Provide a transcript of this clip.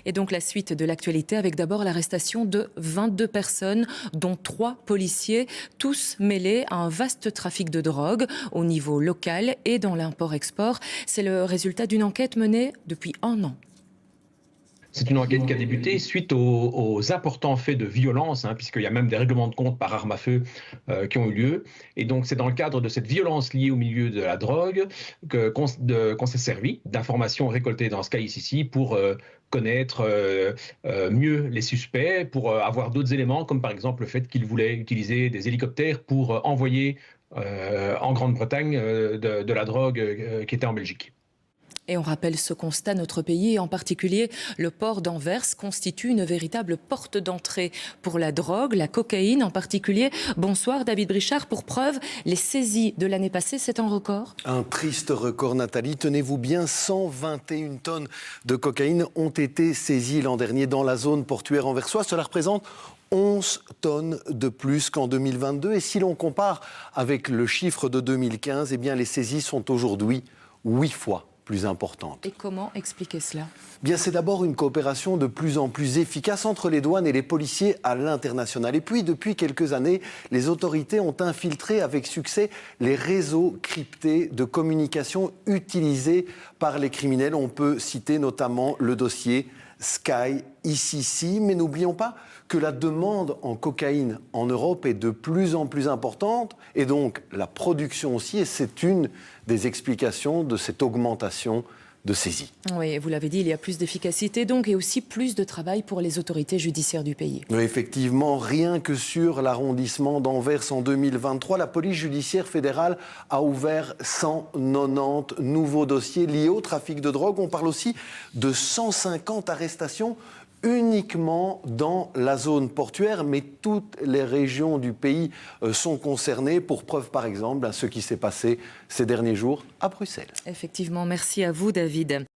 Et donc la suite de l'actualité avec d'abord l'arrestation de 22 personnes, dont 3 policiers, tous mêlés à un vaste trafic de drogue au niveau local et dans l'import-export. C'est le résultat d'une enquête menée depuis un an. C'est une enquête qui a débuté suite aux importants faits de violence, puisqu'il y a même des règlements de compte par arme à feu qui ont eu lieu. Et donc c'est dans le cadre de cette violence liée au milieu de la drogue qu'on s'est servi d'informations récoltées dans ce cas ici pour connaître mieux les suspects, pour avoir d'autres éléments, comme par exemple le fait qu'ils voulaient utiliser des hélicoptères pour envoyer en Grande-Bretagne de la drogue qui était en Belgique. Et on rappelle ce constat, notre pays, et en particulier le port d'Anvers, constitue une véritable porte d'entrée pour la drogue, la cocaïne en particulier. Bonsoir David Brichard, pour preuve, les saisies de l'année passée, c'est un record. Un triste record, Nathalie. Tenez-vous bien, 121 tonnes de cocaïne ont été saisies l'an dernier dans la zone portuaire anversoise. Cela représente 11 tonnes de plus qu'en 2022. Et si l'on compare avec le chiffre de 2015, eh bien les saisies sont aujourd'hui 8 fois plus importante. Et comment expliquer cela ? Bien, c'est d'abord une coopération de plus en plus efficace entre les douanes et les policiers à l'international. Et puis, depuis quelques années, les autorités ont infiltré avec succès les réseaux cryptés de communication utilisés par les criminels. On peut citer notamment le dossier Sky ICC, mais n'oublions pas que la demande en cocaïne en Europe est de plus en plus importante, et donc la production aussi, et c'est une des explications de cette augmentation de saisies. Oui, vous l'avez dit, il y a plus d'efficacité donc, et aussi plus de travail pour les autorités judiciaires du pays. Oui, effectivement, rien que sur l'arrondissement d'Anvers en 2023, la police judiciaire fédérale a ouvert 190 nouveaux dossiers liés au trafic de drogue. On parle aussi de 150 arrestations uniquement dans la zone portuaire, mais toutes les régions du pays sont concernées. Pour preuve, par exemple, ce qui s'est passé ces derniers jours à Bruxelles. Effectivement, merci à vous, David.